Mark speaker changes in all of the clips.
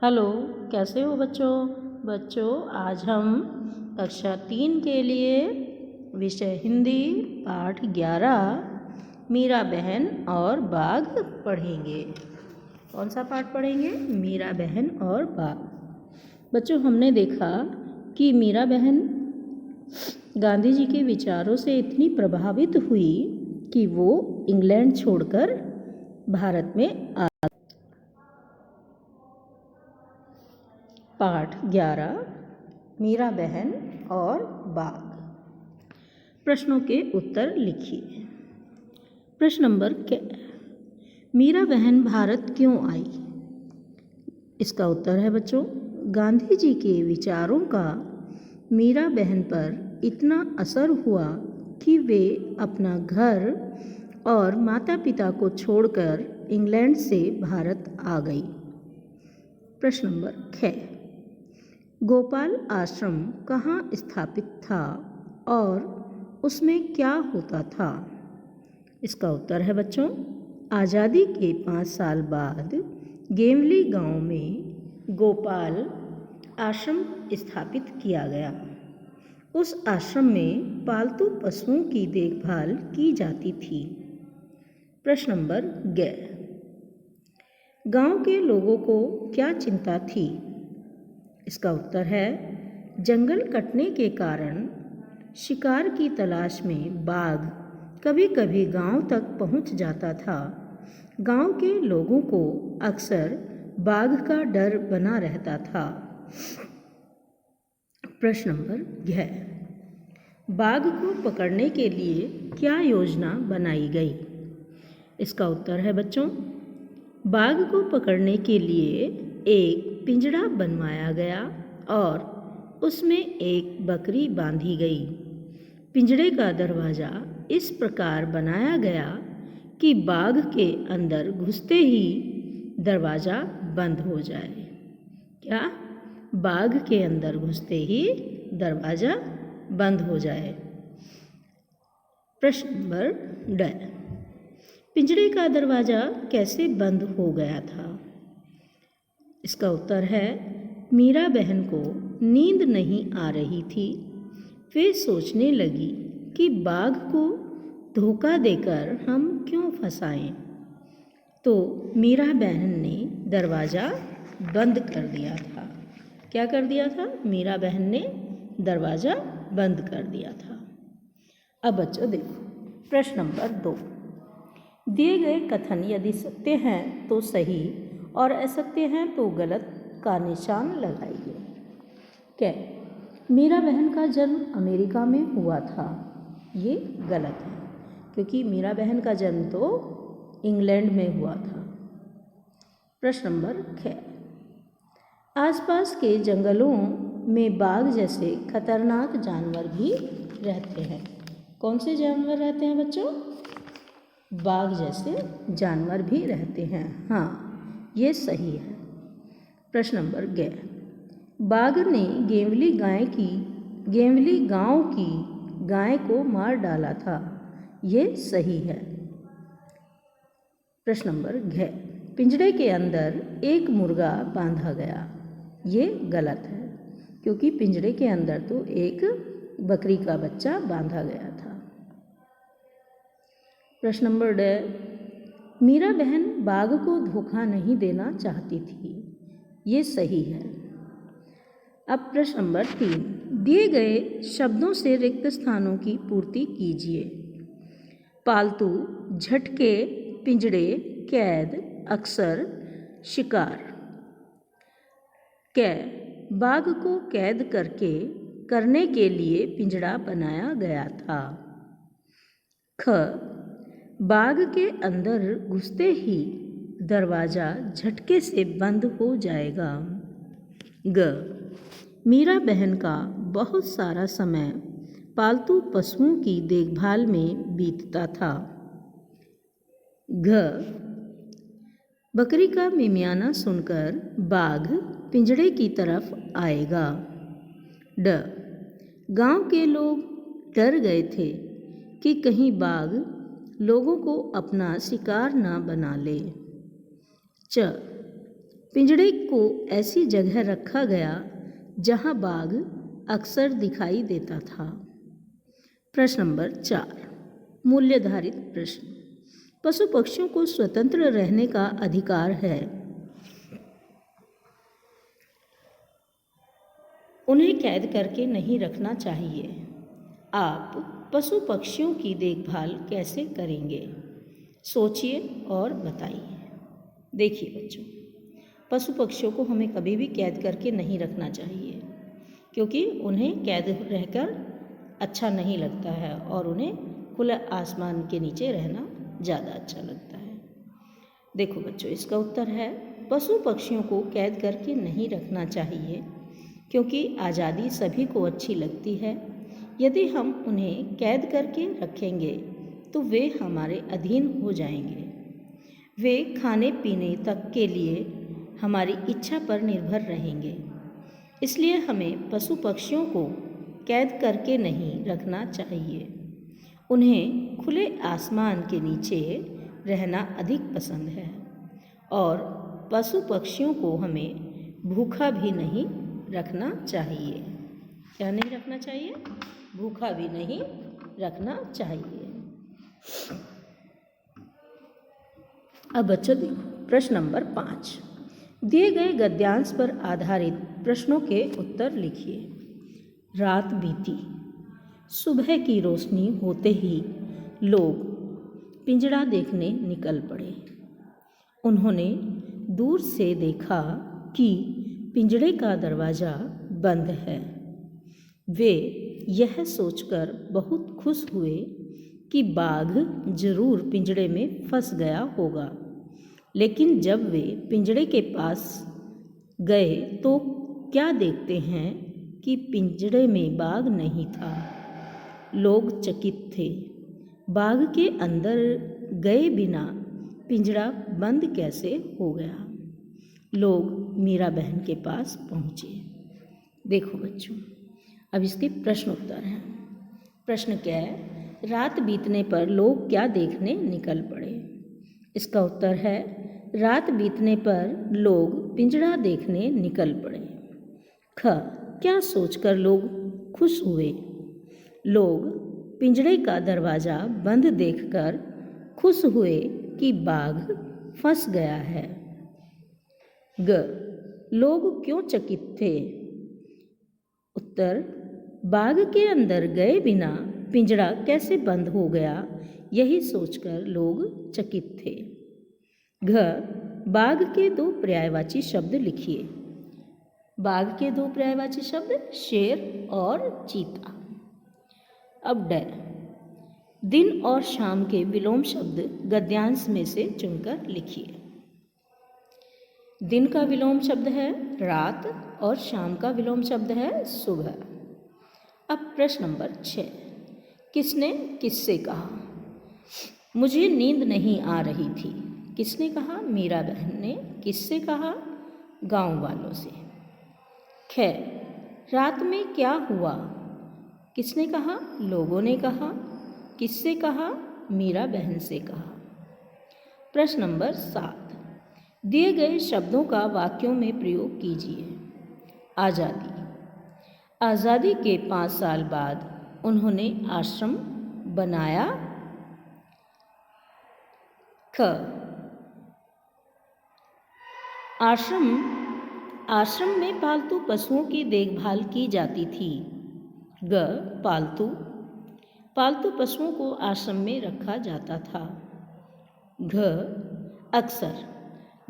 Speaker 1: Hello, कैसे हो बच्चों आज हम कक्षा 3 के लिए विषय हिंदी पाठ 11 मीरा बहन और बाघ पढ़ेंगे। कौन सा पाठ पढ़ेंगे? मीरा बहन और बाघ। बच्चों, हमने देखा कि मीरा बहन गांधी जी के विचारों से इतनी प्रभावित हुई कि वो इंग्लैंड छोड़कर भारत में आ। पाठ 11 मीरा बहन और बाघ। प्रश्नों के उत्तर लिखिए। प्रश्न नंबर क्या? मीरा बहन भारत क्यों आई? इसका उत्तर है बच्चों, गांधी जी के विचारों का मीरा बहन पर इतना असर हुआ कि वे अपना घर और माता पिता को छोड़कर इंग्लैंड से भारत आ गई। प्रश्न नंबर 6, गोपाल आश्रम कहाँ स्थापित था और उसमें क्या होता था? इसका उत्तर है बच्चों, आज़ादी के 5 साल बाद गेवली गांव में गोपाल आश्रम स्थापित किया गया। उस आश्रम में पालतू पशुओं की देखभाल की जाती थी। प्रश्न नंबर 11, गांव के लोगों को क्या चिंता थी? इसका उत्तर है, जंगल कटने के कारण शिकार की तलाश में बाघ कभी कभी गांव तक पहुंच जाता था। गांव के लोगों को अक्सर बाघ का डर बना रहता था। प्रश्न नंबर 11, बाघ को पकड़ने के लिए क्या योजना बनाई गई? इसका उत्तर है बच्चों, बाघ को पकड़ने के लिए एक पिंजड़ा बनवाया गया और उसमें एक बकरी बांधी गई। पिंजड़े का दरवाज़ा इस प्रकार बनाया गया कि बाघ के अंदर घुसते ही दरवाज़ा बंद हो जाए। क्या? बाघ के अंदर घुसते ही दरवाज़ा बंद हो जाए। प्रश्न नंबर 12, पिंजड़े का दरवाज़ा कैसे बंद हो गया था? इसका उत्तर है, मीरा बहन को नींद नहीं आ रही थी। वे सोचने लगी कि बाघ को धोखा देकर हम क्यों फंसाएं। तो मीरा बहन ने दरवाज़ा बंद कर दिया था। क्या कर दिया था? मीरा बहन ने दरवाज़ा बंद कर दिया था। अब बच्चों देखो, प्रश्न नंबर 2, दिए गए कथन यदि सत्य हैं तो सही और असत्य हैं तो गलत का निशान लगाइए। क्या? मीरा बहन का जन्म अमेरिका में हुआ था। ये गलत है, क्योंकि मीरा बहन का जन्म तो इंग्लैंड में हुआ था। प्रश्न नंबर 6, आसपास के जंगलों में बाघ जैसे खतरनाक जानवर भी रहते हैं। कौन से जानवर रहते हैं बच्चों? बाघ जैसे जानवर भी रहते हैं। हाँ, ये सही है। प्रश्न नंबर 11, बाघ ने गेवली गांव की गाय को मार डाला था। ये सही है। प्रश्न नंबर 11, पिंजड़े के अंदर एक मुर्गा बांधा गया। ये गलत है, क्योंकि पिंजड़े के अंदर तो एक बकरी का बच्चा बांधा गया था। प्रश्न नंबर 12, मीरा बहन बाघ को धोखा नहीं देना चाहती थी। ये सही है। अब प्रश्न नंबर 3, दिए गए शब्दों से रिक्त स्थानों की पूर्ति कीजिए। पालतू, झटके, पिंजड़े, कैद, अक्सर, शिकार। कै? बाघ को कैद करने के लिए पिंजड़ा बनाया गया था। ख? बाघ के अंदर घुसते ही दरवाज़ा झटके से बंद हो जाएगा। ग? मीरा बहन का बहुत सारा समय पालतू पशुओं की देखभाल में बीतता था। घ? बकरी का मिमियाना सुनकर बाघ पिंजड़े की तरफ आएगा। ड? गांव के लोग डर गए थे कि कहीं बाघ लोगों को अपना शिकार न बना ले। च? पिंजड़े को ऐसी जगह रखा गया जहां बाघ अक्सर दिखाई देता था। प्रश्न नंबर 4, मूल्यधारित प्रश्न। पशु पक्षियों को स्वतंत्र रहने का अधिकार है। उन्हें कैद करके नहीं रखना चाहिए। आप पशु पक्षियों की देखभाल कैसे करेंगे? सोचिए और बताइए। देखिए बच्चों, पशु पक्षियों को हमें कभी भी कैद करके नहीं रखना चाहिए, क्योंकि उन्हें कैद रहकर अच्छा नहीं लगता है और उन्हें खुले आसमान के नीचे रहना ज़्यादा अच्छा लगता है। देखो बच्चों, इसका उत्तर है पशु पक्षियों को कैद करके नहीं रखना चाहिए, क्योंकि आज़ादी सभी को अच्छी लगती है। यदि हम उन्हें कैद करके रखेंगे तो वे हमारे अधीन हो जाएंगे। वे खाने पीने तक के लिए हमारी इच्छा पर निर्भर रहेंगे। इसलिए हमें पशु पक्षियों को कैद करके नहीं रखना चाहिए। उन्हें खुले आसमान के नीचे रहना अधिक पसंद है और पशु पक्षियों को हमें भूखा भी नहीं रखना चाहिए। क्या नहीं रखना चाहिए? भूखा भी नहीं रखना चाहिए। अब बच्चों, प्रश्न नंबर 5। दिए गए गद्यांश पर आधारित प्रश्नों के उत्तर लिखिए। रात बीती, सुबह की रोशनी होते ही लोग पिंजड़ा देखने निकल पड़े। उन्होंने दूर से देखा कि पिंजड़े का दरवाज़ा बंद है। वे यह सोचकर बहुत खुश हुए कि बाघ जरूर पिंजड़े में फंस गया होगा। लेकिन जब वे पिंजड़े के पास गए तो क्या देखते हैं कि पिंजड़े में बाघ नहीं था। लोग चकित थे। बाघ के अंदर गए बिना पिंजड़ा बंद कैसे हो गया। लोग मीरा बहन के पास पहुँचे। देखो बच्चों, अब इसके प्रश्न उत्तर हैं। प्रश्न क्या है? रात बीतने पर लोग क्या देखने निकल पड़े। इसका उत्तर है रात बीतने पर लोग पिंजड़ा देखने निकल पड़े। ख, क्या सोचकर लोग खुश हुए। लोग पिंजड़े का दरवाज़ा बंद देखकर खुश हुए कि बाघ फंस गया है। ग, लोग क्यों चकित थे। उत्तर, बाघ के अंदर गए बिना पिंजड़ा कैसे बंद हो गया, यही सोचकर लोग चकित थे। घ, बाघ के दो पर्यायवाची शब्द लिखिए। बाघ के दो पर्यायवाची शब्द शेर और चीता। अब ड, दिन और शाम के विलोम शब्द गद्यांश में से चुनकर लिखिए। दिन का विलोम शब्द है रात और शाम का विलोम शब्द है सुबह। अब प्रश्न नंबर 6। किसने किससे कहा। मुझे नींद नहीं आ रही थी। किसने कहा? मीरा बहन ने। किससे कहा? गांव वालों से। ख, रात में क्या हुआ। किसने कहा? लोगों ने कहा। किससे कहा? मीरा बहन से कहा। प्रश्न नंबर 7। दिए गए शब्दों का वाक्यों में प्रयोग कीजिए। आज़ादी। आज़ादी के 5 साल बाद उन्होंने आश्रम बनाया। ख, आश्रम में पालतू पशुओं की देखभाल की जाती थी। ग, पालतू पशुओं को आश्रम में रखा जाता था। घ, अक्सर,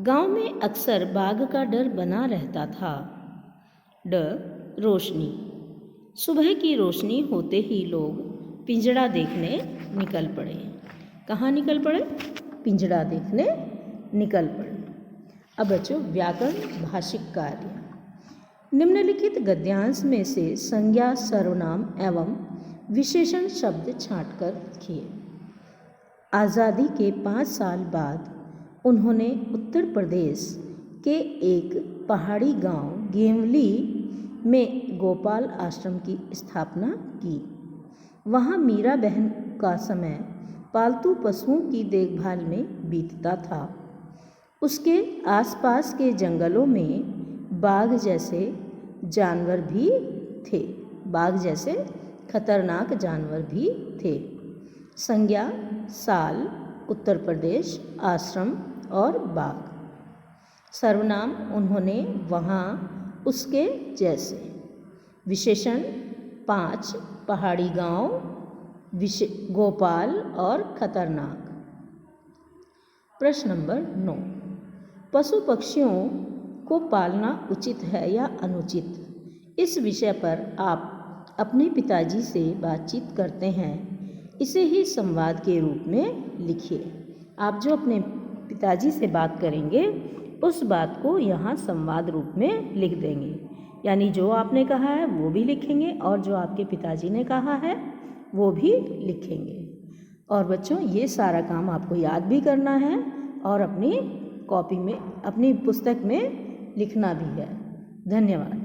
Speaker 1: गांव में अक्सर बाघ का डर बना रहता था। ड, रोशनी, सुबह की रोशनी होते ही लोग पिंजड़ा देखने निकल पड़े। कहाँ निकल पड़े? पिंजड़ा देखने निकल पड़े। अब बच्चों, व्याकरण भाषिक कार्य। निम्नलिखित गद्यांश में से संज्ञा, सर्वनाम एवं विशेषण शब्द छांटकर लिखिए। आज़ादी के 5 साल बाद उन्होंने उत्तर प्रदेश के एक पहाड़ी गांव गेवली में गोपाल आश्रम की स्थापना की। वहां मीरा बहन का समय पालतू पशुओं की देखभाल में बीतता था। उसके आसपास के जंगलों में बाघ जैसे जानवर भी थे। बाघ जैसे खतरनाक जानवर भी थे। संज्ञा, साल, उत्तर प्रदेश, आश्रम और बाघ। सर्वनाम, उन्होंने, वहाँ, उसके जैसे। विशेषण 5, पहाड़ी गांव, गोपाल और खतरनाक। प्रश्न नंबर 9, पशु पक्षियों को पालना उचित है या अनुचित? इस विषय पर आप अपने पिताजी से बातचीत करते हैं, इसे ही संवाद के रूप में लिखिए। आप जो अपने पिताजी से बात करेंगे उस बात को यहाँ संवाद रूप में लिख देंगे, यानी जो आपने कहा है वो भी लिखेंगे और जो आपके पिताजी ने कहा है वो भी लिखेंगे। और बच्चों, ये सारा काम आपको याद भी करना है और अपनी कॉपी में, अपनी पुस्तक में लिखना भी है। धन्यवाद।